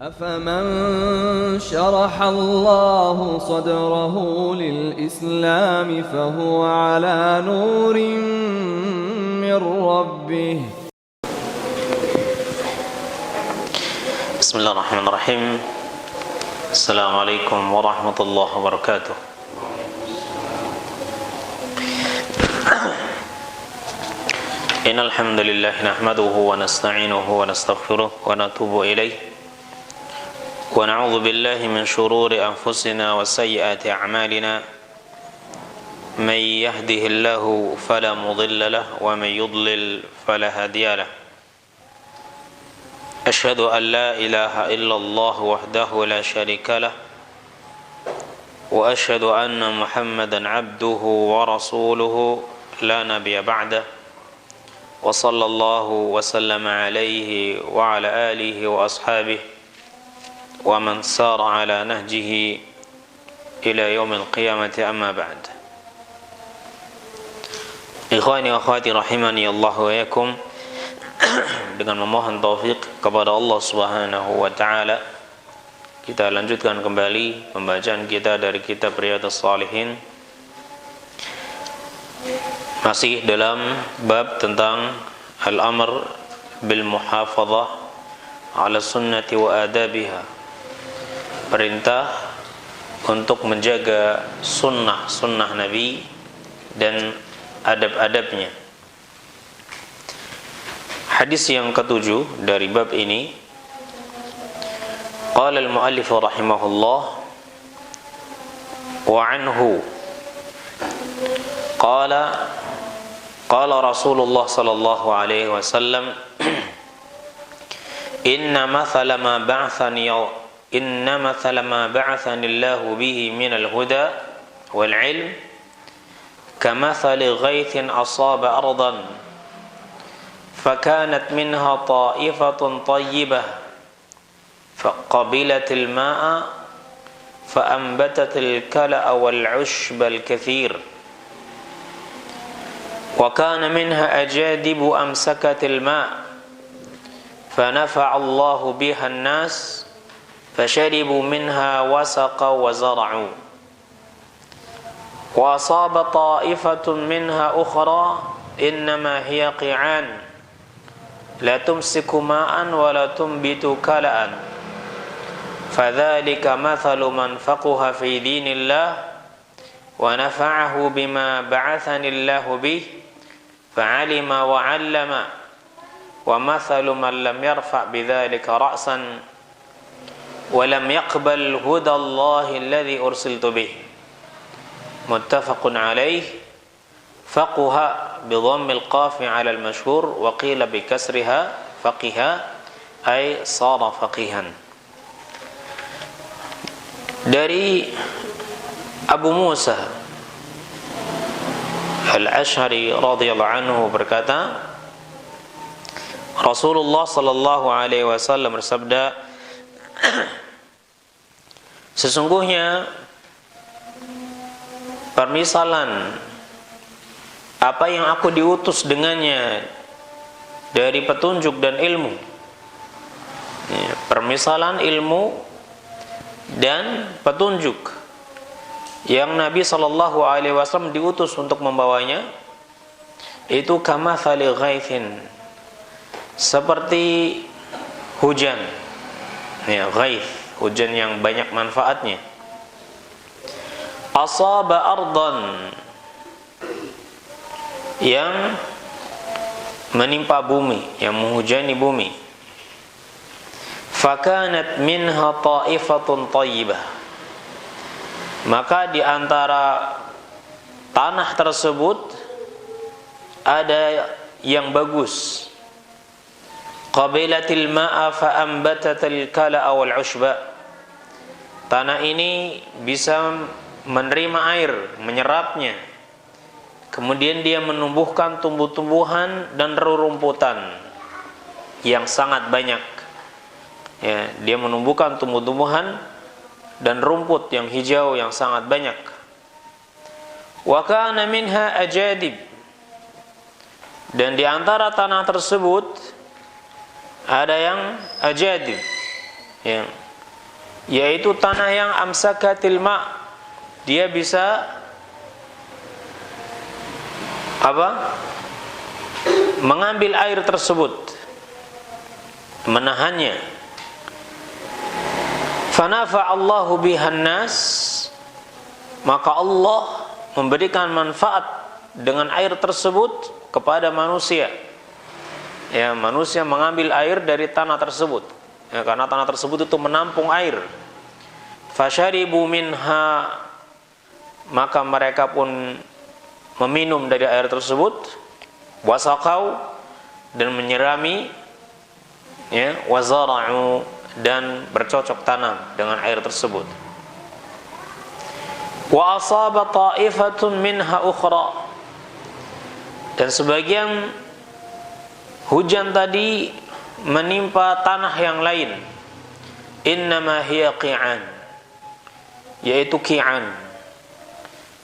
أفمن شرح الله صدره للإسلام فهو على نور من ربه. بسم الله الرحمن الرحيم. السلام عليكم ورحمة الله وبركاته. إن الحمد لله نحمده ونستعينه ونستغفره ونتوب إليه ونعوذ بالله من شرور أنفسنا وسيئات أعمالنا من يهده الله فلا مضل له ومن يضلل فلا هادي له أشهد أن لا إله إلا الله وحده لا شريك له وأشهد أن محمدا عبده ورسوله لا نبي بعده وصلى الله وسلم عليه وعلى آله وأصحابه ومن سار على نهجه إلى يوم القيامة أما بعد. Ikhwani wa akhwati rahimani Allah wa yakum, dengan memohon taufik kepada Allah Subhanahu wa taala, kita lanjutkan kembali pembacaan kita dari kitab Riyadhus Shalihin, masih dalam bab tentang al-amr bil muhafadzah ala sunnati wa adabiha, perintah untuk menjaga sunnah Nabi dan adab-adabnya. Hadis yang ketujuh dari bab ini, qala al-muallif rahimahullah wa anhu qala Rasulullah sallallahu alaihi wasallam inna mathala ma ba'athani Allahu bihi min al-huda wal ilm kamathali ghaythin asaba ardan fakanat minha ta'ifatun tayyibah faqabilat al-ma'a faanbatat al-kala'a wal-'ushba al-kathir وكان منها أجادب أمسكت الماء فنفع الله بها الناس فشربوا منها وسقوا وزرعوا وأصاب طائفة منها أخرى إنما هي قيعان لا تمسك ماء ولا تنبت كلأ فذلك مثل من فقه في دين الله ونفعه بما بعثني الله به فعلم وعلم ومثل من لم يرفع بذلك رأسا ولم يقبل هدى الله الذي أرسلت به متفق عليه فقه بضم القاف على المشهور وقيل بكسرها فقه أي صار فقيها. Dari Abu Musa Al-Asy'ari radhiyallahu anhu berkata, Rasulullah sallallahu alaihi wasallam bersabda, sesungguhnya permisalan apa yang aku diutus dengannya dari petunjuk dan ilmu, permisalan ilmu dan petunjuk yang Nabi sallallahu alaihi wasallam diutus untuk membawanya, itu kamathali ghaithin, seperti hujan, ghaith, hujan yang banyak manfaatnya. Asaba ardan, yang menimpa bumi, yang menghujani bumi. Fakanat minha ta'ifatun tayyibah, maka di antara tanah tersebut ada yang bagus. Qabilatil ma'a fa'ambatatil kala'a wal 'ushba, tanah ini bisa menerima air, menyerapnya, kemudian dia menumbuhkan tumbuh-tumbuhan dan rerumputan yang sangat banyak. Dia menumbuhkan tumbuh-tumbuhan dan rumput yang hijau yang sangat banyak. Wa kana minha ajadib, dan di antara tanah tersebut ada yang ajadib. ya, yaitu tanah yang amsakatil ma, dia bisa apa? Mengambil air tersebut, menahannya. Fanafa Allahu bihan nas, maka Allah memberikan manfaat dengan air tersebut kepada manusia. Ya, manusia mengambil air dari tanah tersebut. Ya, karena tanah tersebut itu menampung air. Fasharibu minha, maka mereka pun meminum dari air tersebut. Wasaqau, dan menyirami, ya, wazara'u, dan bercocok tanam dengan air tersebut. Wa asaba ta'ifatun minha ukhra, dan sebagian hujan tadi menimpa tanah yang lain. Innama hiya qi'an, yaitu qi'an,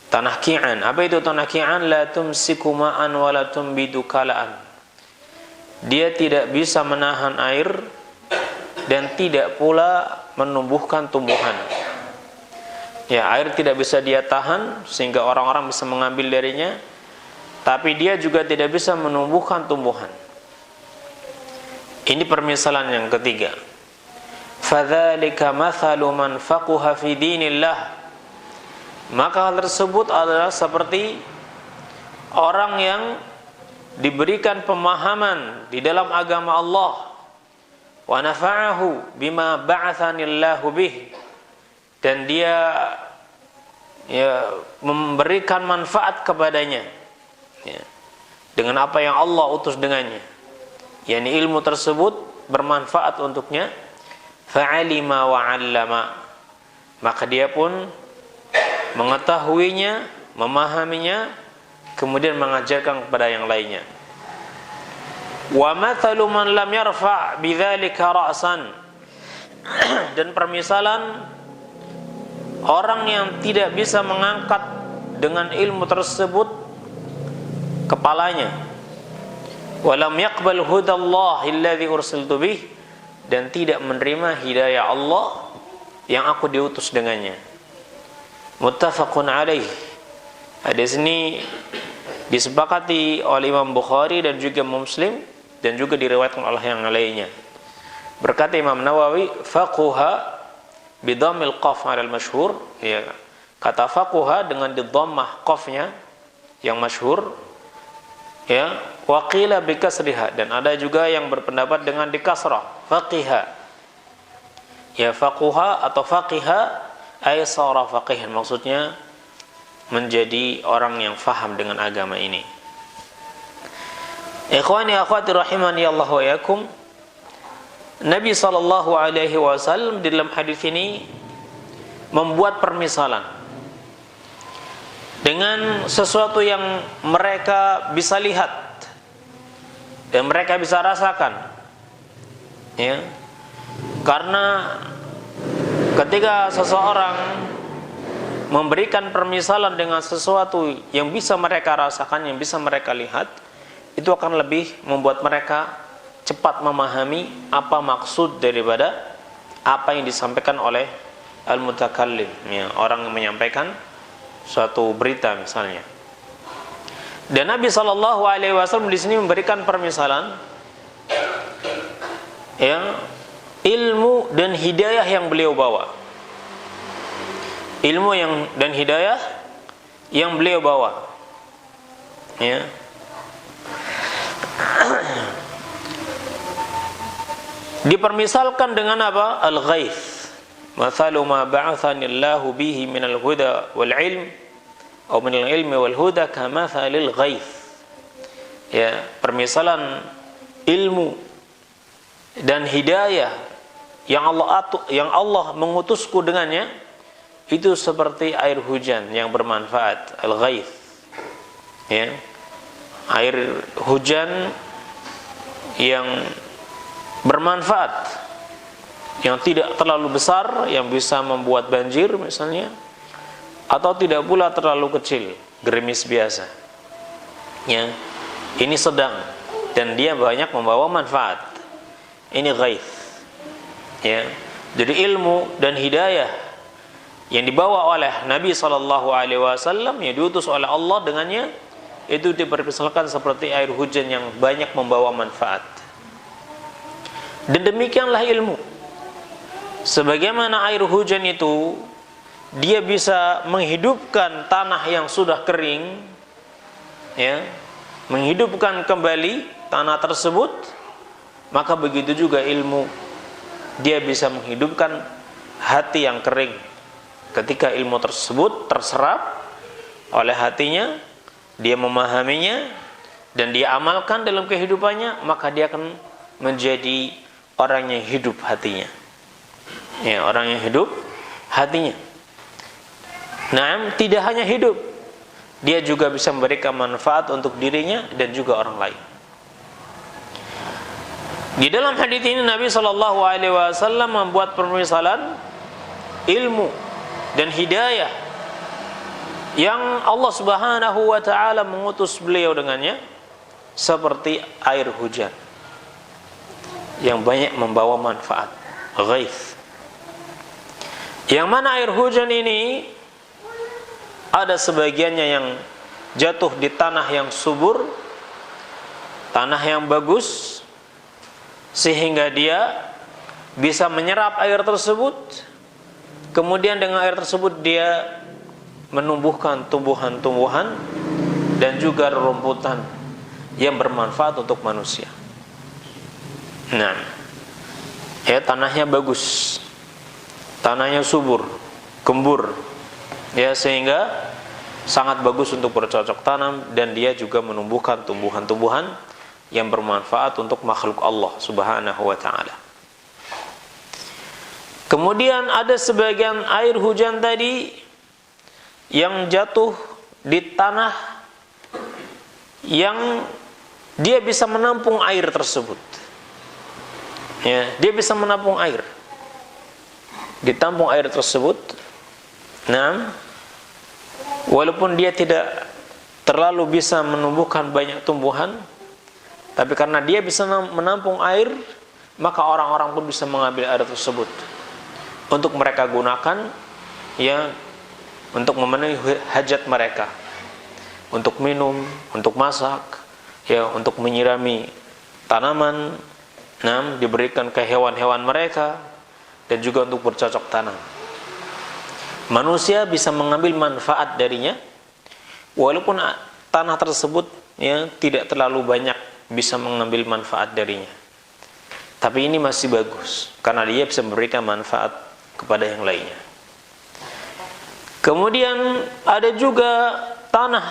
tanah qi'an. Apa itu tanah qi'an? La tumsiku ma'an wa la tumbidu kala'an, dia tidak bisa menahan air dan tidak pula menumbuhkan tumbuhan. Ya, air tidak bisa dia tahan sehingga orang-orang bisa mengambil darinya, tapi dia juga tidak bisa menumbuhkan tumbuhan. Ini permisalan yang ketiga. Fadzalika mathalu man faquha fi dinillah, maka hal tersebut adalah seperti orang yang diberikan pemahaman di dalam agama Allah. Wa nafa'ahu bima ba'athanillahu bih, dan dia memberikan manfaat kepadanya, ya, dengan apa yang Allah utus dengannya, yakni ilmu tersebut bermanfaat untuknya. Fa'alima wa 'allama, maka dia pun mengetahuinya, memahaminya, kemudian mengajarkan kepada yang lainnya. Wa mathalu man lam yarfa' bidzalika ra'san, dan permisalan orang yang tidak bisa mengangkat dengan ilmu tersebut kepalanya. Wa lam yaqbal hudallahi alladzi ursiltu bih, dan tidak menerima hidayah Allah yang aku diutus dengannya. Muttafaqun alaih. Hadis ini disepakati oleh Imam Bukhari dan juga Muslim, dan juga diriwayatkan oleh yang lainnya. Berkata Imam Nawawi, faquha bidhammil qaf 'alal masyhur, ya, kata faquha dengan didhammah qafnya yang masyhur, ya, wa qila bi kasriha, dan ada juga yang berpendapat dengan dikasrah, faqiha. Ya, faquha atau faqiha ay sara faqihan, maksudnya menjadi orang yang faham dengan agama ini. Ikhwani akhwati rahimani Allah wa yakum, Nabi SAW di dalam hadis ini membuat permisalan dengan sesuatu yang mereka bisa lihat dan mereka bisa rasakan, ya. Karena ketika seseorang memberikan permisalan dengan sesuatu yang bisa mereka rasakan, yang bisa mereka lihat, itu akan lebih membuat mereka cepat memahami apa maksud daripada apa yang disampaikan oleh al-mutakallim, ya, orang yang menyampaikan suatu berita misalnya. Dan Nabi SAW di sini memberikan permisalan, ya, ilmu dan hidayah yang beliau bawa. Ilmu dan hidayah yang beliau bawa, ya. Dipermisalkan dengan apa? Al-ghaith. Mathalu ma ba'athanillahu bihi minal huda wal ilm, atau minal ilmi wal huda kamathalil ghaith. Ya, permisalan ilmu dan hidayah yang Allah mengutusku dengannya itu seperti air hujan yang bermanfaat, al-ghaith. Ya. Air hujan yang bermanfaat, yang tidak terlalu besar yang bisa membuat banjir misalnya, atau tidak pula terlalu kecil, gerimis biasa. Ya, ini sedang dan dia banyak membawa manfaat. Ini ghaith. Ya, Jadi ilmu dan hidayah yang dibawa oleh Nabi SAW, yang diutus oleh Allah dengannya, itu dipermisalkan seperti air hujan yang banyak membawa manfaat. Dan demikianlah ilmu. Sebagaimana air hujan itu, dia bisa menghidupkan tanah yang sudah kering, ya, menghidupkan kembali tanah tersebut, maka begitu juga ilmu, dia bisa menghidupkan hati yang kering. Ketika ilmu tersebut terserap oleh hatinya, dia memahaminya dan dia amalkan dalam kehidupannya, maka dia akan menjadi orang yang hidup hatinya. Ya, orang yang hidup hatinya. Nah, tidak hanya hidup, dia juga bisa memberikan manfaat untuk dirinya dan juga orang lain. Di dalam hadis ini Nabi SAW membuat permisalan ilmu dan hidayah yang Allah Subhanahu wa ta'ala mengutus beliau dengannya seperti air hujan yang banyak membawa manfaat, ghaith. Yang mana air hujan ini ada sebagiannya yang jatuh di tanah yang subur, tanah yang bagus, sehingga dia bisa menyerap air tersebut. Kemudian dengan air tersebut dia menumbuhkan tumbuhan-tumbuhan dan juga rumputan yang bermanfaat untuk manusia. Nah, ya, tanahnya bagus, tanahnya subur, gembur, ya, sehingga sangat bagus untuk bercocok tanam, dan dia juga menumbuhkan tumbuhan-tumbuhan yang bermanfaat untuk makhluk Allah Subhanahu wa ta'ala. Kemudian ada sebagian air hujan tadi yang jatuh di tanah yang dia bisa menampung air tersebut. Ya, dia bisa menampung air. Ditampung air tersebut. Nah, walaupun dia tidak terlalu bisa menumbuhkan banyak tumbuhan, tapi karena dia bisa menampung air, maka orang-orang pun bisa mengambil air tersebut untuk mereka gunakan, ya, untuk memenuhi hajat mereka, untuk minum, untuk masak, ya, untuk menyirami tanaman, nah, diberikan ke hewan-hewan mereka, dan juga untuk bercocok tanam. Manusia bisa mengambil manfaat darinya, walaupun tanah tersebut, ya, tidak terlalu banyak bisa mengambil manfaat darinya. Tapi ini masih bagus karena dia bisa memberikan manfaat kepada yang lainnya. Kemudian ada juga tanah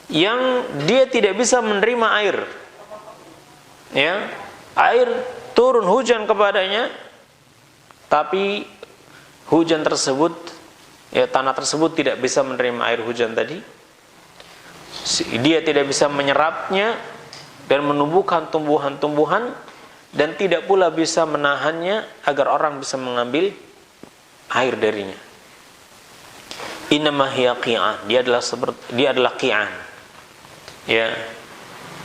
yang dia tidak bisa menerima air. Ya, air turun hujan kepadanya, tapi hujan tersebut, ya, tanah tersebut tidak bisa menerima air hujan tadi. Dia tidak bisa menyerapnya dan menumbuhkan tumbuhan-tumbuhan, dan tidak pula bisa menahannya agar orang bisa mengambil air darinya. Innama hiya qi'an, dia adalah qi'an. Ya.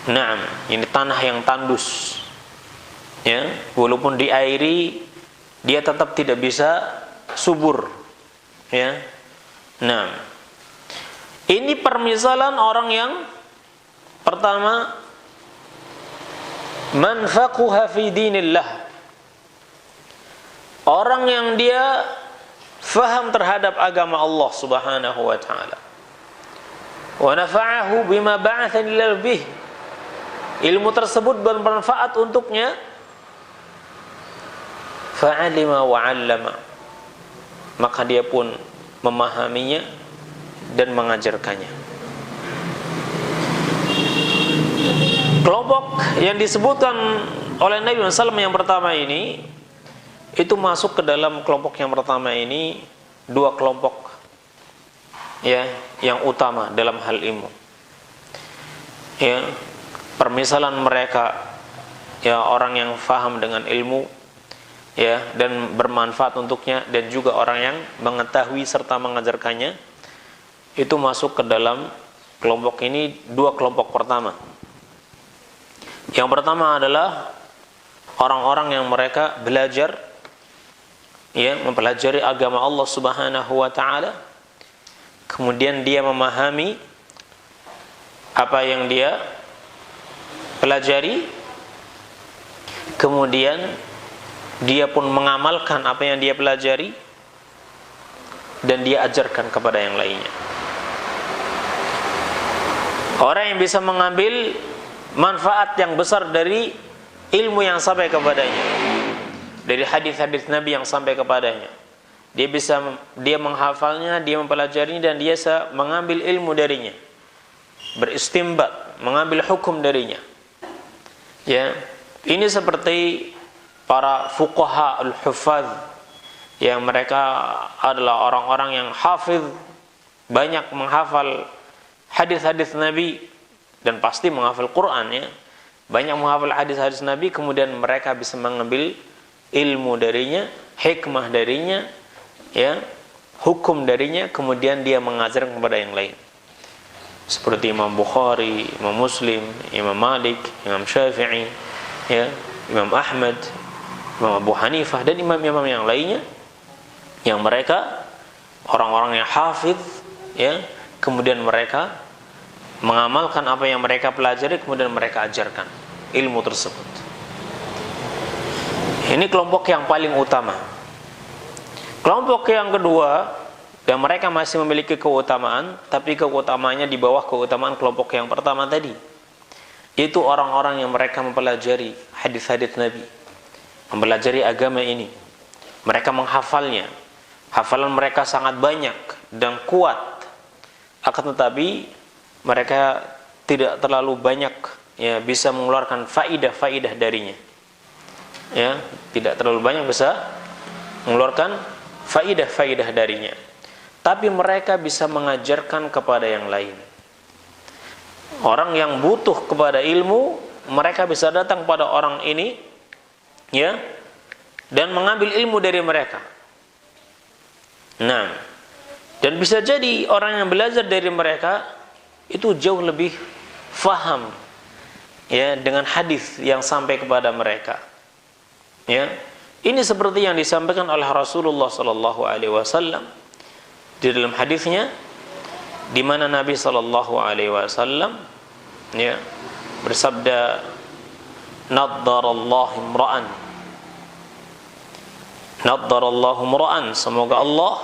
Naam, ini tanah yang tandus. Ya, walaupun diairi dia tetap tidak bisa subur. Ya. Naam. Ini permisalan orang yang pertama, man faqaha fi dinillah, orang yang dia faham terhadap agama Allah Subhanahu wa ta'ala, wa nafa'ahu bima ba'athani bih, ilmu tersebut bermanfaat untuknya, fa'alima wa 'allama, maka dia pun memahaminya dan mengajarkannya. Kelompok yang disebutkan oleh Nabi SAW yang pertama ini, itu masuk ke dalam kelompok yang pertama ini, dua kelompok, ya, yang utama dalam hal ilmu. Ya, permisalan mereka, ya, orang yang faham dengan ilmu, ya, dan bermanfaat untuknya, dan juga orang yang mengetahui serta mengajarkannya, itu masuk ke dalam kelompok ini, dua kelompok pertama. Yang pertama adalah orang-orang yang mereka belajar, ya, mempelajari agama Allah Subhanahu wa taala, kemudian dia memahami apa yang dia pelajari, kemudian dia pun mengamalkan apa yang dia pelajari dan dia ajarkan kepada yang lainnya. Orang yang bisa mengambil manfaat yang besar dari ilmu yang sampai kepadanya, dari hadis-hadis Nabi yang sampai kepadanya, dia menghafalnya, dia mempelajarinya, dan dia bisa mengambil ilmu darinya, beristimbat, mengambil hukum darinya. Ya, ini seperti para fuqaha al-huffaz, yang mereka adalah orang-orang yang hafiz, banyak menghafal hadis-hadis Nabi dan pasti menghafal Quran, ya. Banyak menghafal hadis-hadis Nabi, kemudian mereka bisa mengambil ilmu darinya, hikmah darinya, ya, hukum darinya, kemudian dia mengajarkan kepada yang lain. Seperti Imam Bukhari, Imam Muslim, Imam Malik, Imam Syafi'i, ya, Imam Ahmad, Imam Abu Hanifah, dan imam-imam yang lainnya, yang mereka orang-orang yang hafidh, ya, kemudian mereka mengamalkan apa yang mereka pelajari, kemudian mereka ajarkan ilmu tersebut. Ini kelompok yang paling utama. Kelompok yang kedua, dan mereka masih memiliki keutamaan, tapi keutamaannya di bawah keutamaan kelompok yang pertama tadi, yaitu orang-orang yang mereka mempelajari hadis-hadis Nabi, mempelajari agama ini, mereka menghafalnya, hafalan mereka sangat banyak dan kuat, akan tetapi mereka tidak terlalu banyak, ya, bisa mengeluarkan faidah-faidah darinya, ya, tidak terlalu banyak bisa mengeluarkan faidah-faidah darinya, tapi mereka bisa mengajarkan kepada yang lain. Orang yang butuh kepada ilmu, mereka bisa datang pada orang ini, ya, dan mengambil ilmu dari mereka. Nah, dan bisa jadi orang yang belajar dari mereka itu jauh lebih faham, ya, dengan hadis yang sampai kepada mereka. Ya, ini seperti yang disampaikan oleh Rasulullah sallallahu alaihi wasallam di dalam hadisnya, di mana Nabi sallallahu alaihi wasallam, ya, bersabda, "Naddarallahu imra'an." Naddarallahu imra'an, semoga Allah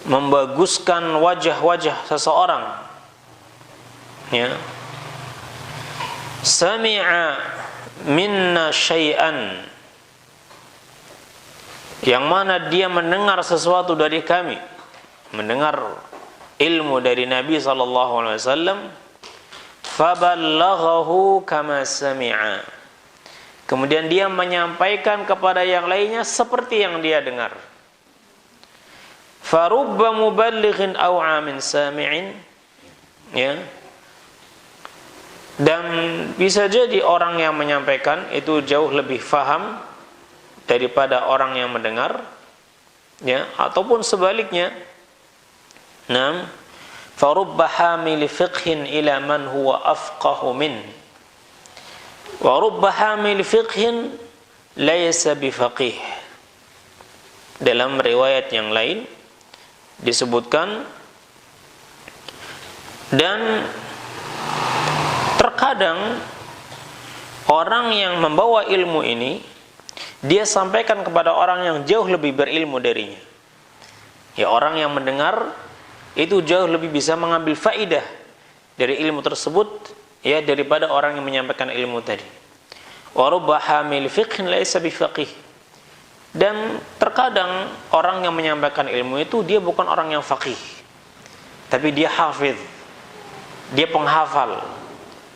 membaguskan wajah-wajah seseorang, ya, sami'a minna syai'an, yang mana dia mendengar sesuatu dari kami, mendengar ilmu dari Nabi SAW, faballaghahu kama sami'a, kemudian dia menyampaikan kepada yang lainnya seperti yang dia dengar. Farubba muballighin aw'a min sami'in, ya, dan bisa jadi orang yang menyampaikan itu jauh lebih faham daripada orang yang mendengar, ya, ataupun sebaliknya. Nam, farubba hamil fiqhin ila man huwa afqahu min, wa rubba hamil fiqhin laysa bifaqih. Dalam riwayat yang lain disebutkan, dan terkadang orang yang membawa ilmu ini dia sampaikan kepada orang yang jauh lebih berilmu darinya. Ya, orang yang mendengar itu jauh lebih bisa mengambil faidah dari ilmu tersebut, ya, daripada orang yang menyampaikan ilmu tadi. Wa rubba hamil fiqhin laysa bifaqih. Dan terkadang orang yang menyampaikan ilmu itu dia bukan orang yang faqih, tapi dia hafidh, dia penghafal,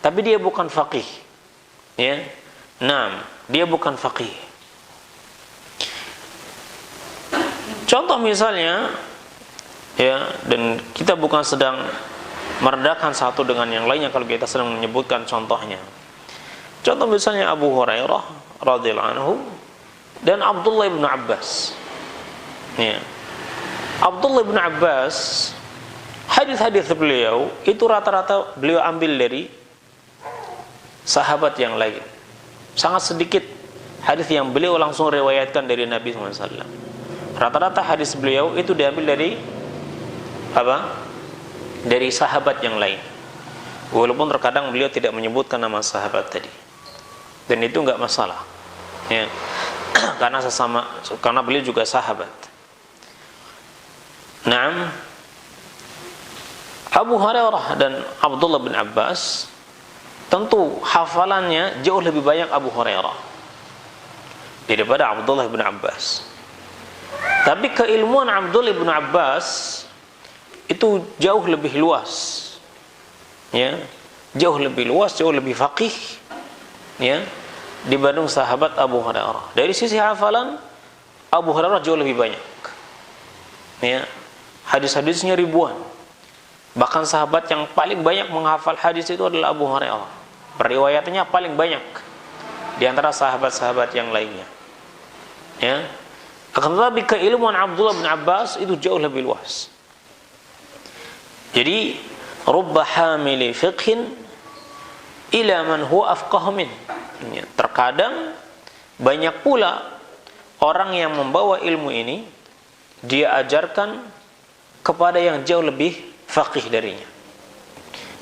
tapi dia bukan faqih, ya. Nah, dia bukan faqih. Contoh misalnya, ya, dan kita bukan sedang merendahkan satu dengan yang lainnya kalau kita sedang menyebutkan contohnya. Contoh misalnya Abu Hurairah radhiyallahu anhu dan Abdullah bin Abbas. Ya. Abdullah bin Abbas, hadis-hadis beliau itu rata-rata beliau ambil dari sahabat yang lain. Sangat sedikit hadis yang beliau langsung riwayatkan dari Nabi SAW. Rata-rata hadis beliau itu diambil dari apa? Dari sahabat yang lain. Walaupun terkadang beliau tidak menyebutkan nama sahabat tadi. Dan itu enggak masalah. Ya. Karena beliau juga sahabat. Naam. Abu Hurairah dan Abdullah bin Abbas tentu hafalannya jauh lebih banyak Abu Hurairah daripada Abdullah bin Abbas. Tapi keilmuan Abdullah bin Abbas itu jauh lebih luas. Ya, jauh lebih luas, jauh lebih faqih, ya, dibanding sahabat Abu Hurairah. Dari sisi hafalan, Abu Hurairah jauh lebih banyak. Ya, hadis-hadisnya ribuan. Bahkan sahabat yang paling banyak menghafal hadis itu adalah Abu Hurairah. Periwayatnya paling banyak di antara sahabat-sahabat yang lainnya. Ya. Akan tetapi keilmuan Abdullah bin Abbas itu jauh lebih luas. Jadi, rubba hamili fiqhin ila man huwa afqahu min. Terkadang banyak pula orang yang membawa ilmu ini dia ajarkan kepada yang jauh lebih faqih darinya.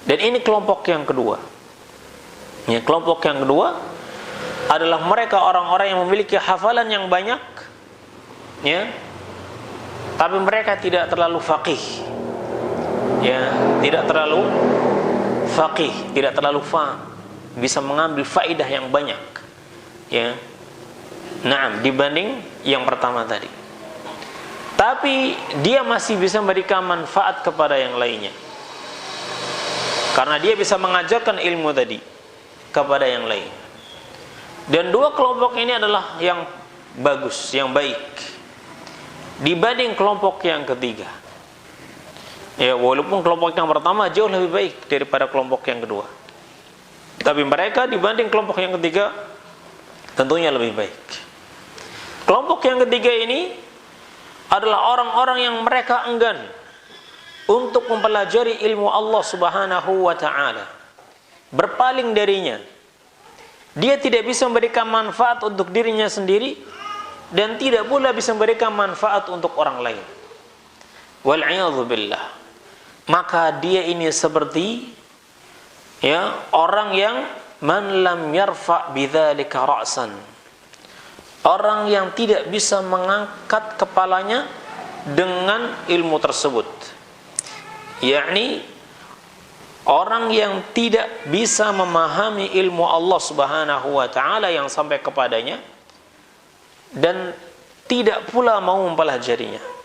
Dan ini kelompok yang kedua. Ya, kelompok yang kedua adalah mereka orang-orang yang memiliki hafalan yang banyak, ya, tapi mereka tidak terlalu faqih. Ya, tidak terlalu faqih, tidak terlalu faham, bisa mengambil faidah yang banyak. Ya. Naam, dibanding yang pertama tadi. Tapi dia masih bisa memberikan manfaat kepada yang lainnya. Karena dia bisa mengajarkan ilmu tadi kepada yang lain. Dan dua kelompok ini adalah yang bagus, yang baik dibanding kelompok yang ketiga. Ya, walaupun kelompok yang pertama jauh lebih baik daripada kelompok yang kedua, tapi mereka dibanding kelompok yang ketiga tentunya lebih baik. Kelompok yang ketiga ini adalah orang-orang yang mereka enggan untuk mempelajari ilmu Allah Subhanahu wa ta'ala, berpaling darinya. Dia tidak bisa memberikan manfaat untuk dirinya sendiri dan tidak pula bisa memberikan manfaat untuk orang lain. Wal'iyadzu billah. Maka dia ini seperti, ya, orang yang man lam yarfa bidzalika ra'san. Orang yang tidak bisa mengangkat kepalanya dengan ilmu tersebut. Yakni orang yang tidak bisa memahami ilmu Allah Subhanahu wa ta'ala yang sampai kepadanya dan tidak pula mau mempelajarinya.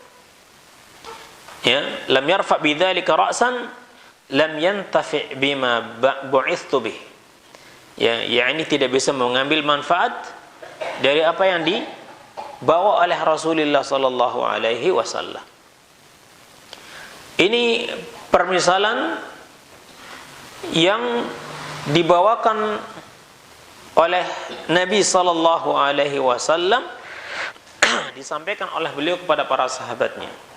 Ya, lam yarfa bidzalika ra'san lam yantafi' bima bu'ithtu bih. Ya, yakni tidak bisa mengambil manfaat dari apa yang dibawa oleh Rasulullah sallallahu alaihi wasallam. Ini permisalan yang dibawakan oleh Nabi sallallahu alaihi wasallam disampaikan oleh beliau kepada para sahabatnya.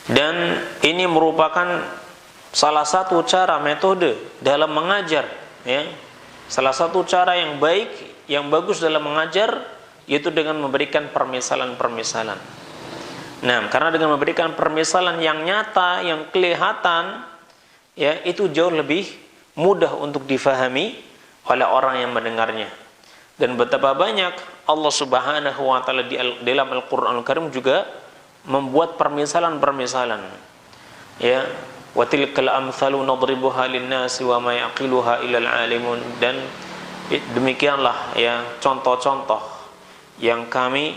Dan ini merupakan salah satu cara metode dalam mengajar, ya. Salah satu cara yang baik, yang bagus dalam mengajar yaitu dengan memberikan permisalan-permisalan. Nah, karena dengan memberikan permisalan yang nyata, yang kelihatan, ya, itu jauh lebih mudah untuk difahami oleh orang yang mendengarnya. Dan betapa banyak Allah Subhanahu wa taala di dalam Al-Qur'anul Karim juga membuat permisalan-permisalan. Ya, wa tilkal amsalu nadribuha lin-nasi wa ma yaqiluha illal alimun. Dan demikianlah, ya, contoh-contoh yang kami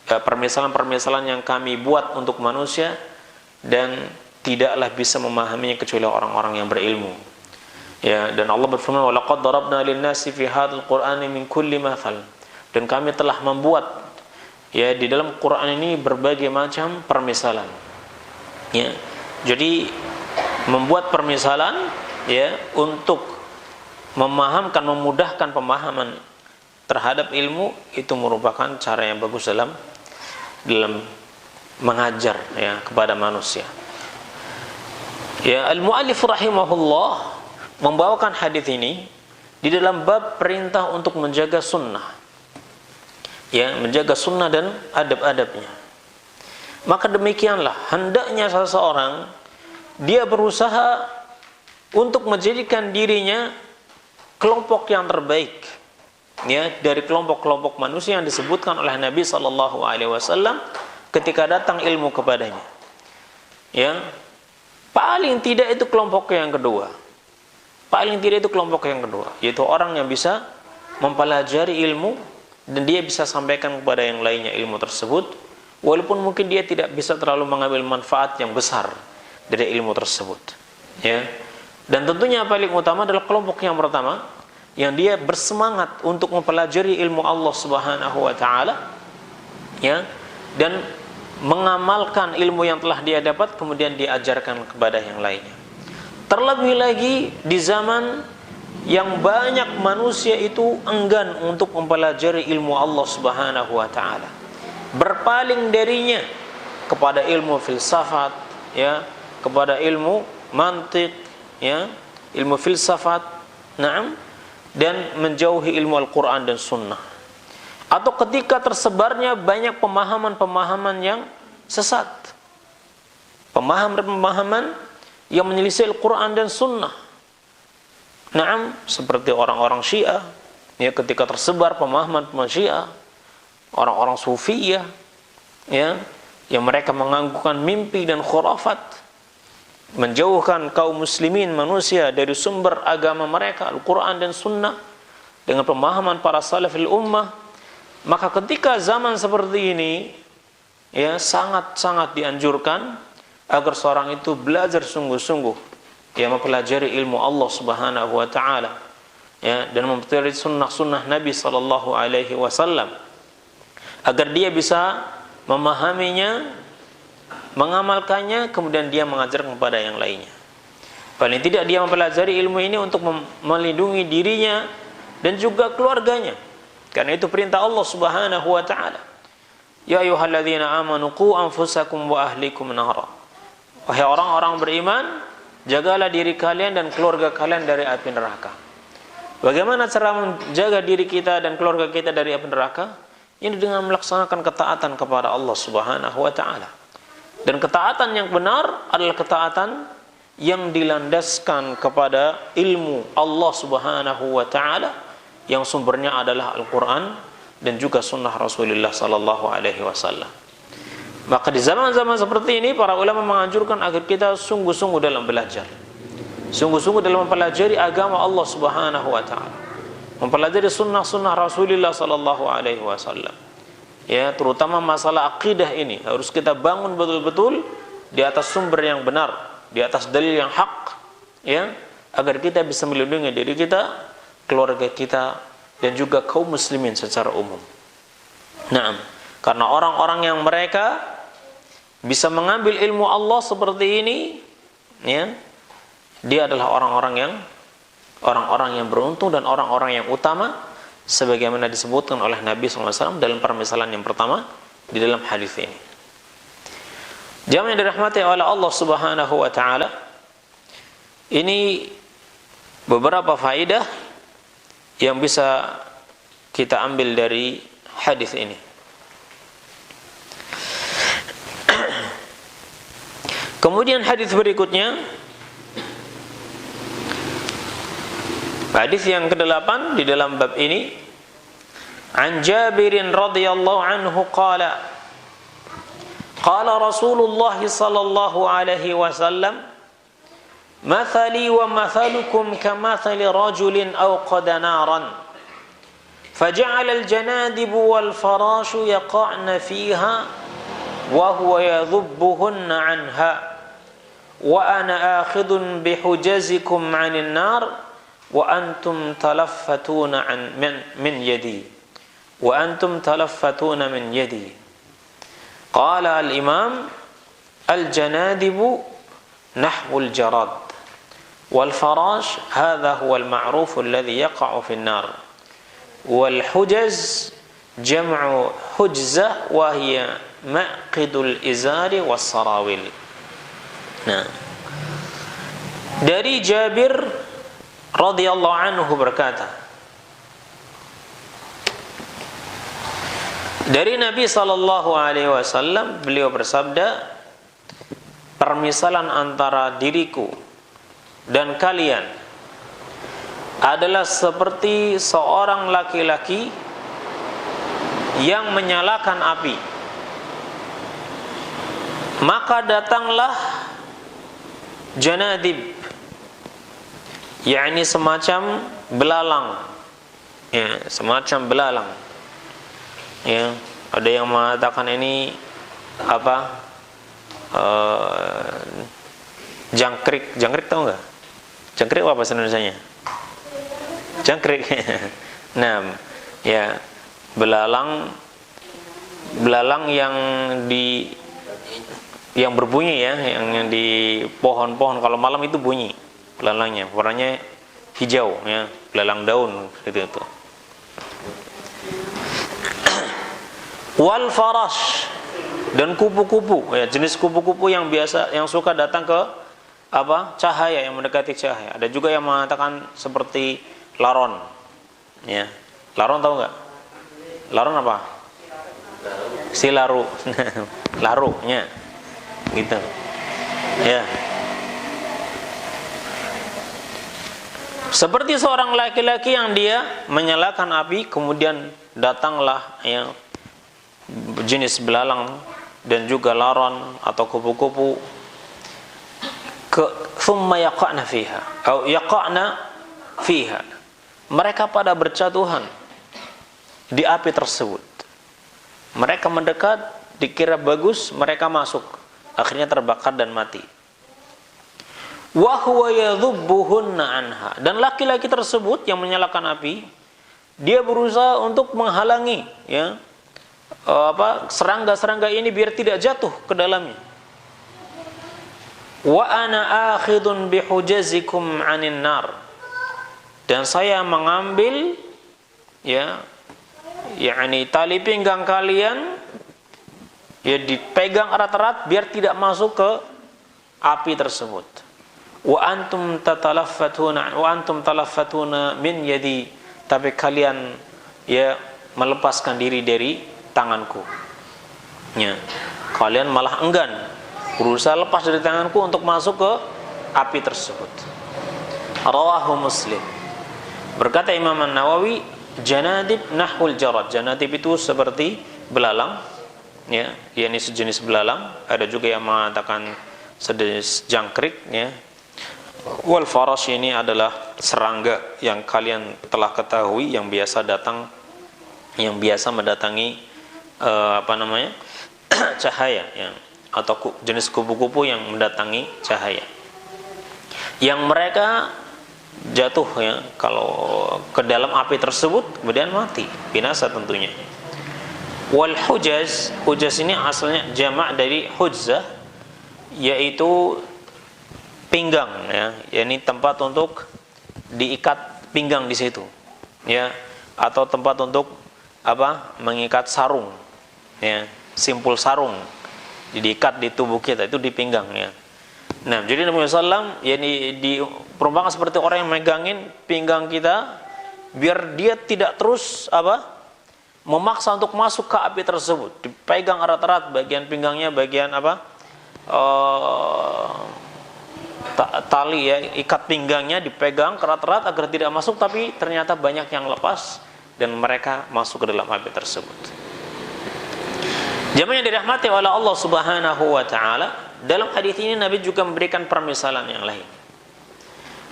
permisalan-permisalan yang kami buat untuk manusia dan tidaklah bisa memahaminya kecuali orang-orang yang berilmu. Ya, dan Allah berfirman, "Wa laqad darabna lin-nasi fi hadzal qur'ani min kulli mathal." Dan kami telah membuat, ya, di dalam Quran ini berbagai macam permisalan. Ya. Jadi membuat permisalan, ya, untuk memahamkan, memudahkan pemahaman terhadap ilmu itu merupakan cara yang bagus dalam mengajar, ya, kepada manusia. Ya, al-muallif rahimahullah membawakan hadis ini di dalam bab perintah untuk menjaga sunnah, ya, menjaga sunnah dan adab-adabnya. Maka demikianlah hendaknya seseorang dia berusaha untuk menjadikan dirinya kelompok yang terbaik, ya, dari kelompok-kelompok manusia yang disebutkan oleh Nabi sallallahu alaihi wasallam ketika datang ilmu kepadanya. Ya, paling tidak itu kelompok yang kedua. Paling tidak itu kelompok yang kedua, yaitu orang yang bisa mempelajari ilmu dan dia bisa sampaikan kepada yang lainnya ilmu tersebut, walaupun mungkin dia tidak bisa terlalu mengambil manfaat yang besar dari ilmu tersebut. Ya. Dan tentunya paling utama adalah kelompok yang pertama, yang dia bersemangat untuk mempelajari ilmu Allah Subhanahu wa taala, ya, dan mengamalkan ilmu yang telah dia dapat kemudian diajarkan kepada yang lainnya. Terlebih lagi di zaman yang banyak manusia itu enggan untuk mempelajari ilmu Allah Subhanahu wa taala, berpaling darinya kepada ilmu filsafat, ya, kepada ilmu mantik, ya, ilmu filsafat, na'am, dan menjauhi ilmu Al-Quran dan Sunnah. Atau ketika tersebarnya banyak pemahaman-pemahaman yang sesat, pemahaman-pemahaman yang menyelisih Al-Quran dan Sunnah, na'am, seperti orang-orang Syiah, ya, ketika tersebar pemahaman-pemahaman Syiah, orang-orang Sufiyah, ya, yang mereka menganggukkan mimpi dan khurafat, menjauhkan kaum muslimin manusia dari sumber agama mereka Al-Quran dan Sunnah dengan pemahaman para salafil ummah. Maka ketika zaman seperti ini, ya, sangat-sangat dianjurkan agar seorang itu belajar sungguh-sungguh, ya, mempelajari ilmu Allah Subhanahu wa taala, ya, dan mempelajari sunnah-sunnah Nabi sallallahu alaihi wasallam agar dia bisa memahaminya, mengamalkannya, kemudian dia mengajarkan kepada yang lainnya. Paling tidak dia mempelajari ilmu ini untuk melindungi dirinya dan juga keluarganya, karena itu perintah Allah Subhanahu wa taala. Ya ayyuhalladzina amanu qu anfusakum wa ahlikum nara. Wahai orang-orang beriman, jagalah diri kalian dan keluarga kalian dari api neraka. Bagaimana cara menjaga diri kita dan keluarga kita dari api neraka? Ini dengan melaksanakan ketaatan kepada Allah Subhanahu wa taala. Dan ketaatan yang benar adalah ketaatan yang dilandaskan kepada ilmu Allah Subhanahu wa taala yang sumbernya adalah Al-Qur'an dan juga sunnah Rasulullah sallallahu alaihi wasallam. Maka di zaman-zaman seperti ini para ulama menganjurkan agar kita sungguh-sungguh dalam belajar, sungguh-sungguh dalam mempelajari agama Allah Subhanahu wa taala, mempelajari sunnah-sunnah Rasulullah sallallahu alaihi wasallam. Ya, terutama masalah akidah ini harus kita bangun betul-betul di atas sumber yang benar, di atas dalil yang hak, ya, agar kita bisa melindungi diri kita, keluarga kita, dan juga kaum muslimin secara umum. Naam, karena orang-orang yang mereka bisa mengambil ilmu Allah seperti ini, ya, dia adalah orang-orang yang beruntung dan orang-orang yang utama, sebagaimana disebutkan oleh Nabi SAW dalam permisalan yang pertama di dalam hadis ini. Jamaah yang dirahmati oleh Allah Subhanahu wa taala, ini beberapa faedah yang bisa kita ambil dari hadis ini. Kemudian hadis berikutnya, hadis yang ke-8 di dalam bab ini, an Jabirin radhiyallahu anhu qala qala Rasulullah sallallahu alaihi wasallam mathali wa mathalukum kamathali rajulin awqada naran faja'ala al-janadib wal farashu yaqa'na fiha wa huwa yadhubbuhunna anha wa ana akhidun bihujazikum 'anil nar wa antum talaffatuna min yadi wa antum talaffatuna min yadi. Qala al-imam al-janadibu nahwu al-jarad wal farash hadha huwa al-ma'ruf alladhi yaqa'u fi an-nar wal hujaz jam'u hujzah wa hiya maqidul izari was sarawil. Nah, dari Jabir radhiyallahu anhu berkata, dari Nabi sallallahu alaihi wasallam, beliau bersabda, permisalan antara diriku dan kalian adalah seperti seorang laki-laki yang menyalakan api. Maka datanglah janadib, yakni semacam belalang, ya, semacam belalang. Ya, ada yang mengatakan ini apa? Jangkrik, jangkrik tahu nggak? Jangkrik apa bahasa Indonesianya? Jangkrik. Nah, ya, belalang yang berbunyi ya, yang di pohon-pohon kalau malam itu bunyi belalangnya, warnanya hijau ya, belalang daun gitu itu. Wal farash, dan kupu-kupu ya, jenis kupu-kupu yang biasa yang suka datang ke apa? Cahaya, yang mendekati cahaya. Ada juga yang mengatakan seperti laron. Ya. Laron tahu nggak? Laron apa? Silaru. Larunya. Gitu. Ya. Seperti seorang laki-laki yang dia menyalakan api, kemudian datanglah yang jenis belalang dan juga laron atau kupu-kupu thumma yaqa'na fiha atau yaqa'na fiha, mereka pada berjatuhan di api tersebut. Mereka mendekat, dikira bagus, mereka masuk, akhirnya terbakar dan mati. Wa huwa yadhubbuhunna anha, dan laki-laki tersebut yang menyalakan api, dia berusaha untuk menghalangi ya serangga-serangga ini biar tidak jatuh ke dalamnya. Wa ana akhidun bihujazikum 'anin nar, dan saya mengambil ya yakni tali pinggang kalian ya, dipegang erat-erat biar tidak masuk ke api tersebut. Wa antum talaffatuna min yadi, tapi kalian ya melepaskan diri dari tanganku. Ya. Kalian malah enggan, berusaha lepas dari tanganku untuk masuk ke api tersebut. Rawahu Muslim. Berkata Imam An-Nawawi, janadib nahwul jarad. Janadib itu seperti belalang, ya, yakni sejenis belalang. Ada juga yang mengatakan sejenis jangkrik, ya. Wal farash ini adalah serangga yang kalian telah ketahui, yang biasa datang, yang biasa mendatangi cahaya ya, atau jenis kupu-kupu yang mendatangi cahaya, yang mereka jatuh ya kalau ke dalam api tersebut kemudian mati, binasa tentunya. Wal hujaz, hujaz ini asalnya jamak dari hujzah, yaitu pinggang ya, yakni tempat untuk diikat pinggang di situ ya, atau tempat untuk mengikat sarung ya, simpul sarung diikat di tubuh kita, itu di pinggang ya. Nah, jadi Nabi SAW yakni diperumpamakan seperti orang yang megangin pinggang kita biar dia tidak terus memaksa untuk masuk ke api tersebut. Dipegang erat-erat bagian pinggangnya, bagian tali ya, ikat pinggangnya dipegang erat-erat agar tidak masuk, tapi ternyata banyak yang lepas dan mereka masuk ke dalam api tersebut. Jamaah yang dirahmati oleh Allah Subhanahu wa taala, dalam hadis ini Nabi juga memberikan permisalan yang lain.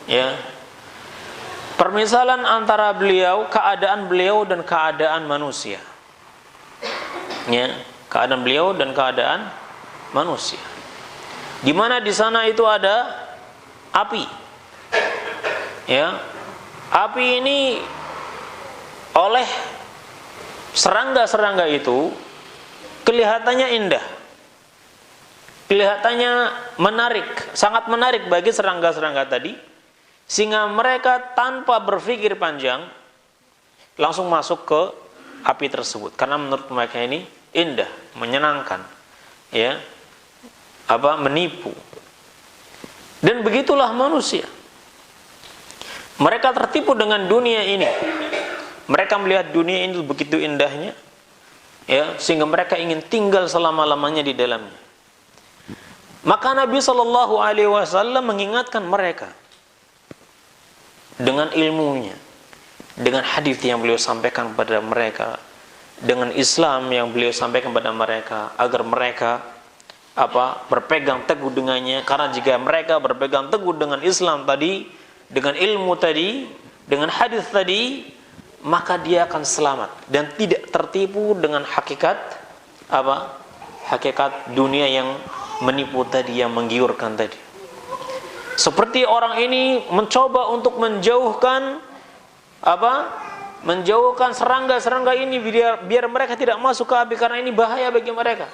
Ya. Permisalan antara keadaan beliau dan keadaan manusia. Ya, keadaan beliau dan keadaan manusia. Di mana di sana itu ada api. Ya. Api ini oleh serangga-serangga itu kelihatannya indah, kelihatannya menarik, sangat menarik bagi serangga-serangga tadi, sehingga mereka tanpa berpikir panjang langsung masuk ke api tersebut karena menurut mereka ini indah, menyenangkan, ya, menipu. Dan begitulah manusia. Mereka tertipu dengan dunia ini. Mereka melihat dunia ini begitu indahnya, ya, sehingga mereka ingin tinggal selama-lamanya di dalamnya. Maka Nabi Shallallahu Alaihi Wasallam mengingatkan mereka dengan ilmunya, dengan hadis yang beliau sampaikan kepada mereka, dengan Islam yang beliau sampaikan kepada mereka, agar mereka berpegang teguh dengannya. Karena jika mereka berpegang teguh dengan Islam tadi, dengan ilmu tadi, dengan hadis tadi, maka dia akan selamat dan tidak tertipu dengan hakikat hakikat dunia yang menipu tadi, yang menggiurkan tadi. Seperti orang ini mencoba untuk menjauhkan menjauhkan serangga-serangga ini biar mereka tidak masuk ke api, karena ini bahaya bagi mereka.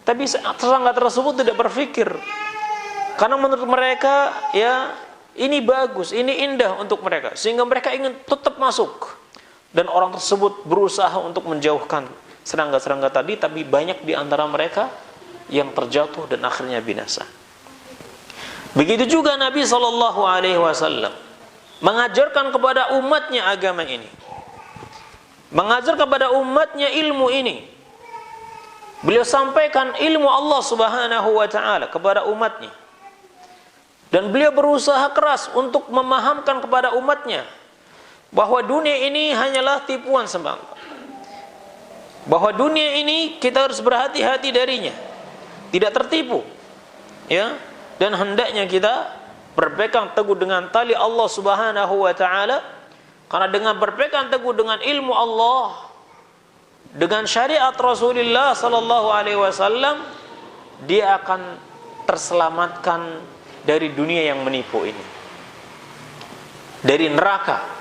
Tapi serangga tersebut tidak berpikir, karena menurut mereka ya ini bagus, ini indah untuk mereka, sehingga mereka ingin tetap masuk. Dan orang tersebut berusaha untuk menjauhkan serangga-serangga tadi, tapi banyak di antara mereka yang terjatuh dan akhirnya binasa. Begitu juga Nabi Shallallahu Alaihi Wasallam mengajarkan kepada umatnya agama ini, mengajar kepada umatnya ilmu ini. Beliau sampaikan ilmu Allah Subhanahu Wa Taala kepada umatnya, dan beliau berusaha keras untuk memahamkan kepada umatnya bahwa dunia ini hanyalah tipuan semata, bahwa dunia ini kita harus berhati-hati darinya, tidak tertipu, ya. Dan hendaknya kita berpegang teguh dengan tali Allah Subhanahu Wa Taala, karena dengan berpegang teguh dengan ilmu Allah, dengan syariat Rasulullah Sallallahu Alaihi Wasallam, dia akan terselamatkan dari dunia yang menipu ini, dari neraka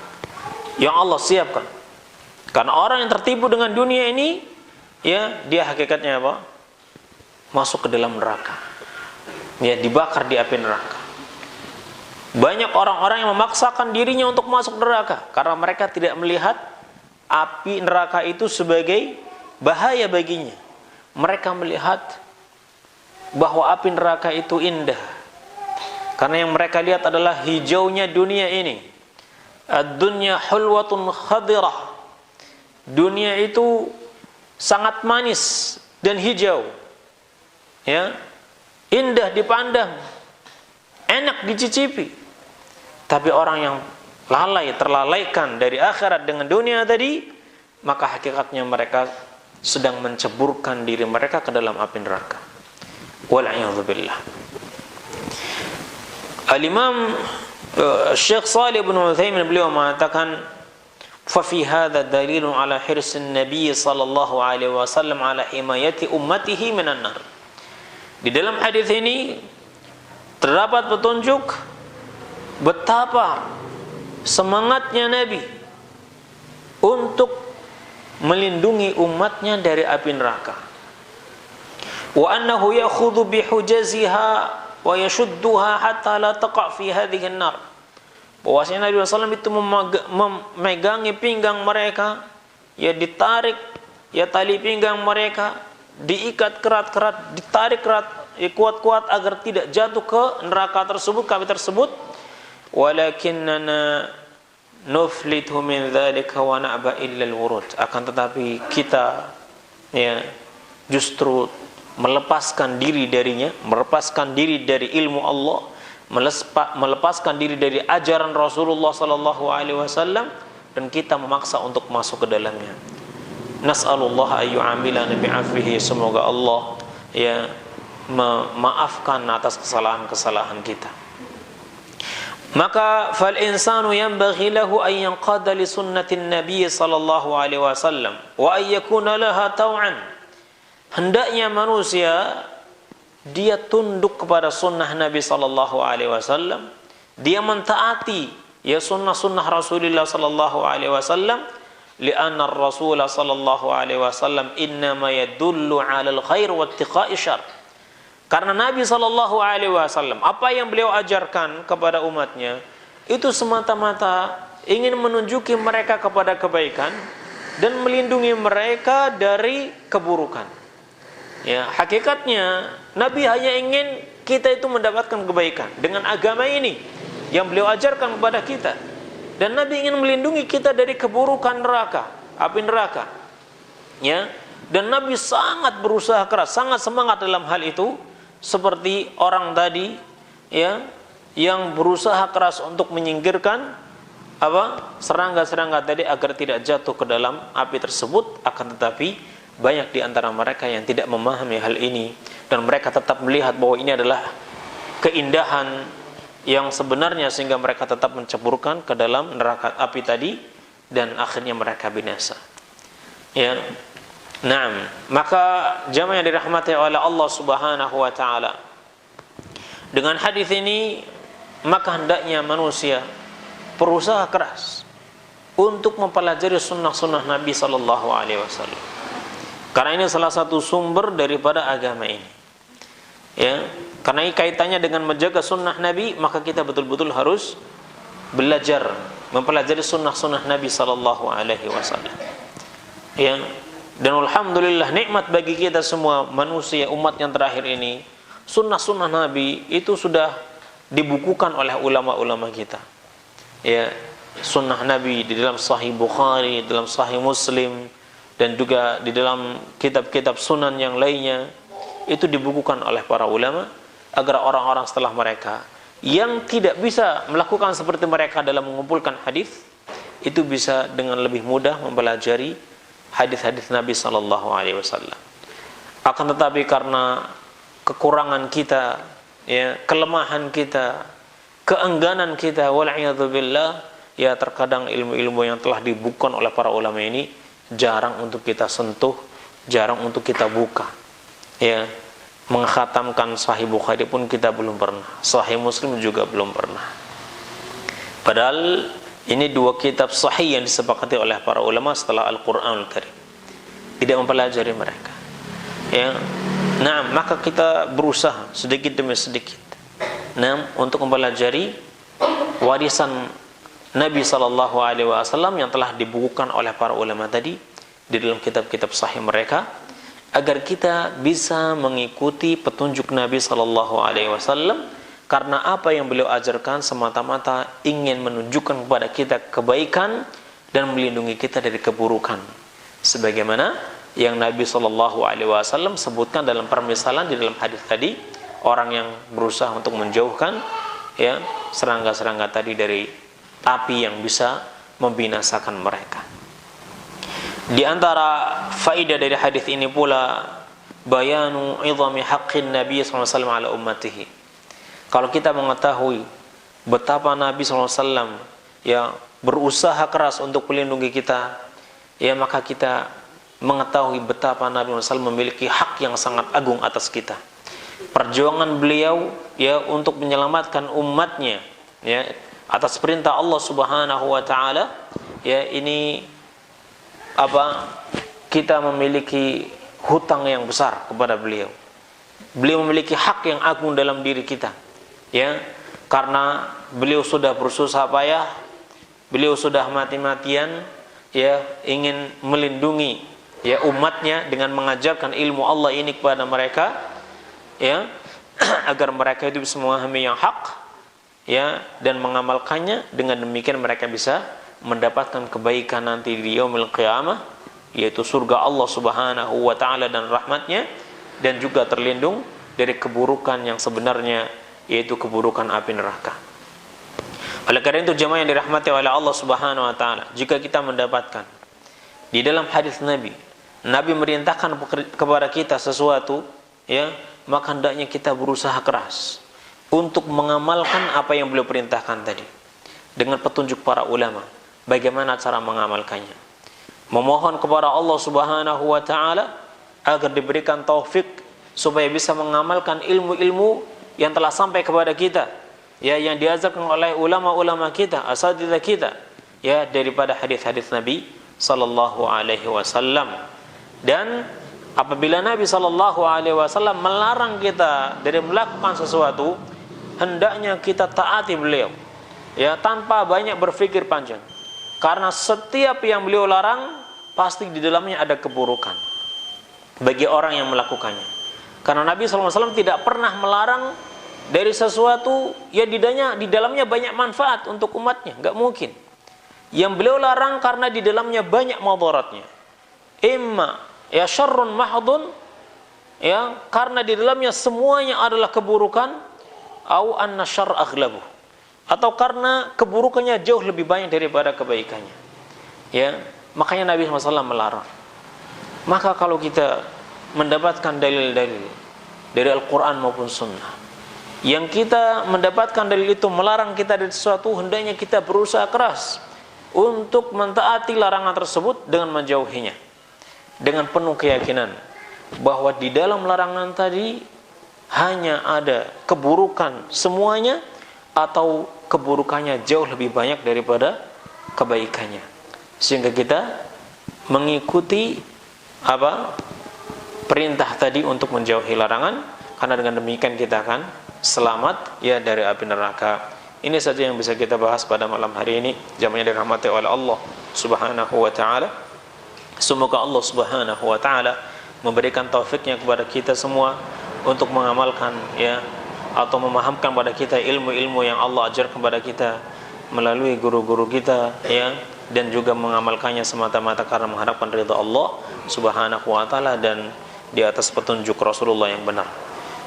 yang Allah siapkan. Karena orang yang tertipu dengan dunia ini, ya, dia hakikatnya apa? Masuk ke dalam neraka, ya, dibakar di api neraka. Banyak orang-orang yang memaksakan dirinya untuk masuk neraka karena mereka tidak melihat api neraka itu sebagai bahaya baginya. Mereka melihat bahwa api neraka itu indah, karena yang mereka lihat adalah hijaunya dunia ini. Ad-dunya hulwatun khadirah. Dunia itu sangat manis dan hijau, ya, indah dipandang, enak dicicipi. Tapi orang yang terlalaikan dari akhirat dengan dunia tadi, maka hakikatnya mereka sedang menceburkan diri mereka ke dalam api neraka. Wal'iyadzubillah. Al-Imam Syekh Shalih bin Utsaimin beliau mengatakan, fa fi hadza dalilun ala hirsin Nabi sallallahu alaihi wasallam ala himayati ummatihi minan nar. Di dalam hadis ini terdapat petunjuk betapa semangatnya Nabi untuk melindungi umatnya dari api neraka. Wa annahu ya'khudhu bihujaziha wa yashudduha hatta la taqa' fi hadhihi an-nar. Bahwasanya Nabi SAW itu memegangi pinggang mereka, ya, ditarik, ya, tali pinggang mereka, diikat kerat-kerat, ditarik kerat, ya, kuat-kuat agar tidak jatuh ke neraka tersebut, ke api tersebut. Walakinnana nuflithu min dzalika wa na'ba illa al-wurud. Akan tetapi kita, ya, justru melepaskan diri darinya, melepaskan diri dari ilmu Allah, melepaskan diri dari ajaran Rasulullah sallallahu alaihi wasallam, dan kita memaksa untuk masuk ke dalamnya. Nas'alullah ayyu'amilana bi'afwihi. Semoga Allah, ya, memaafkan atas kesalahan-kesalahan kita. Maka fal insanu yanbaghi lahu an yanqada li sunnatin nabiy sallallahu alaihi wasallam wa an yakuna laha taw'an. Hendaknya manusia dia tunduk kepada sunnah Nabi sallallahu alaihi wasallam, dia mentaati, ya, sunnah-sunnah Rasulullah sallallahu alaihi wasallam, li'anna ar-rasul sallallahu alaihi wasallam innama yadullu 'alal khair wa ittiqa'i syarr. Karena Nabi sallallahu alaihi wasallam, apa yang beliau ajarkan kepada umatnya itu semata-mata ingin menunjuki mereka kepada kebaikan dan melindungi mereka dari keburukan. Ya, hakikatnya Nabi hanya ingin kita itu mendapatkan kebaikan dengan agama ini yang beliau ajarkan kepada kita. Dan Nabi ingin melindungi kita dari keburukan neraka, api neraka. Ya. Dan Nabi sangat berusaha keras, sangat semangat dalam hal itu, seperti orang tadi ya yang berusaha keras untuk menyingkirkan serangga-serangga tadi agar tidak jatuh ke dalam api tersebut. Akan tetapi banyak di antara mereka yang tidak memahami hal ini, dan mereka tetap melihat bahwa ini adalah keindahan yang sebenarnya, sehingga mereka tetap menceburkan ke dalam neraka api tadi, dan akhirnya mereka binasa. Ya. Naam, maka jamaah yang dirahmati oleh Allah Subhanahu wa taala, dengan hadis ini maka hendaknya manusia berusaha keras untuk mempelajari sunnah-sunnah Nabi sallallahu alaihi wasallam. Karena ini salah satu sumber daripada agama ini. Ya, karena ini kaitannya dengan menjaga sunnah Nabi, maka kita betul-betul harus belajar mempelajari sunnah-sunnah Nabi sallallahu alaihi wasallam. Ya. Dan alhamdulillah nikmat bagi kita semua manusia umat yang terakhir ini, sunnah-sunnah Nabi itu sudah dibukukan oleh ulama-ulama kita. Ya, sunnah Nabi di dalam Sahih Bukhari, dalam Sahih Muslim, dan juga di dalam kitab-kitab sunan yang lainnya, itu dibukukan oleh para ulama agar orang-orang setelah mereka yang tidak bisa melakukan seperti mereka dalam mengumpulkan hadis, itu bisa dengan lebih mudah mempelajari hadis-hadis Nabi sallallahu alaihi wasallam. Akan tetapi karena kekurangan kita, ya, kelemahan kita, keengganan kita, wal'iyadzubillah, ya, terkadang ilmu-ilmu yang telah dibukukan oleh para ulama ini jarang untuk kita sentuh, jarang untuk kita buka. Ya, mengkhatamkan Sahih Bukhari pun kita belum pernah, Sahih Muslim juga belum pernah. Padahal ini dua kitab sahih yang disepakati oleh para ulama setelah Al-Quranul Karim. Tidak mempelajari mereka. Ya. Nah, maka kita berusaha sedikit demi sedikit, nah, untuk mempelajari warisan Nabi sallallahu alaihi wasallam yang telah dibukukan oleh para ulama tadi di dalam kitab-kitab sahih mereka, agar kita bisa mengikuti petunjuk Nabi sallallahu alaihi wasallam. Karena apa yang beliau ajarkan semata-mata ingin menunjukkan kepada kita kebaikan dan melindungi kita dari keburukan. Sebagaimana yang Nabi SAW sebutkan dalam permisalan di dalam hadis tadi, orang yang berusaha untuk menjauhkan, ya, serangga-serangga tadi dari api yang bisa membinasakan mereka. Di antara faedah dari hadis ini pula bayanu idhami haqqin Nabi SAW ala ummatihi. Kalau kita mengetahui betapa Nabi SAW ya berusaha keras untuk melindungi kita, ya, maka kita mengetahui betapa Nabi SAW memiliki hak yang sangat agung atas kita. Perjuangan beliau, ya, untuk menyelamatkan umatnya, ya, atas perintah Allah Subhanahu wa taala, ya, ini kita memiliki hutang yang besar kepada beliau. Beliau memiliki hak yang agung dalam diri kita. Ya, karena beliau sudah bersusah payah, beliau sudah mati-matian, ya, ingin melindungi, ya, umatnya dengan mengajarkan ilmu Allah ini kepada mereka, ya, agar mereka itu bisa memahami yang hak, ya, dan mengamalkannya. Dengan demikian mereka bisa mendapatkan kebaikan nanti di yaumil qiyamah, yaitu surga Allah Subhanahu wa taala dan rahmatnya, dan juga terlindung dari keburukan yang sebenarnya, yaitu keburukan api neraka. Oleh karena itu jemaah yang dirahmati oleh Allah Subhanahu wa taala, jika kita mendapatkan di dalam hadis Nabi merintahkan kepada kita sesuatu, ya, maka hendaknya kita berusaha keras untuk mengamalkan apa yang beliau perintahkan tadi dengan petunjuk para ulama. Bagaimana cara mengamalkannya? Memohon kepada Allah Subhanahu wa taala agar diberikan taufik supaya bisa mengamalkan ilmu-ilmu yang telah sampai kepada kita, ya, yang diajarkan oleh ulama-ulama kita, asatidzah kita, ya, daripada hadis-hadis Nabi sallallahu alaihi wasallam. Dan apabila Nabi sallallahu alaihi wasallam melarang kita dari melakukan sesuatu, hendaknya kita taati beliau, ya, tanpa banyak berpikir panjang. Karena setiap yang beliau larang pasti di dalamnya ada keburukan bagi orang yang melakukannya. Karena Nabi SAW tidak pernah melarang dari sesuatu yang di dalamnya banyak manfaat untuk umatnya, nggak mungkin. yang beliau larang karena di dalamnya banyak madaratnya. Imma ya syarrun mahdun, ya, karena di dalamnya semuanya adalah keburukan, au anna syarr aghlabu, atau karena keburukannya jauh lebih banyak daripada kebaikannya. Ya, makanya Nabi SAW melarang. Maka kalau kita mendapatkan dalil-dalil dari Al-Quran maupun Sunnah, yang kita mendapatkan dalil itu melarang kita dari sesuatu, hendaknya kita berusaha keras untuk mentaati larangan tersebut dengan menjauhinya, dengan penuh keyakinan bahwa di dalam larangan tadi hanya ada keburukan semuanya, atau keburukannya jauh lebih banyak daripada kebaikannya, sehingga kita mengikuti perintah tadi untuk menjauhi larangan, karena dengan demikian kita akan selamat ya dari api neraka. Ini saja yang bisa kita bahas pada malam hari ini. Jamanya dirahmati oleh Allah Subhanahu wa taala. Semoga Allah Subhanahu wa taala memberikan taufiknya kepada kita semua untuk mengamalkan ya, atau memahamkan kepada kita ilmu-ilmu yang Allah ajarkan kepada kita melalui guru-guru kita ya, dan juga mengamalkannya semata-mata karena mengharapkan ridha Allah Subhanahu wa taala dan di atas petunjuk Rasulullah yang benar.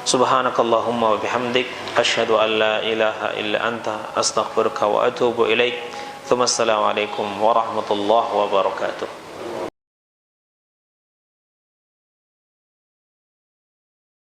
Subhanakallahumma wa bihamdik, asyhadu an la ilaha illa anta, astaghfiruka wa atubu ilaik. Assalamualaikum warahmatullahi wabarakatuh.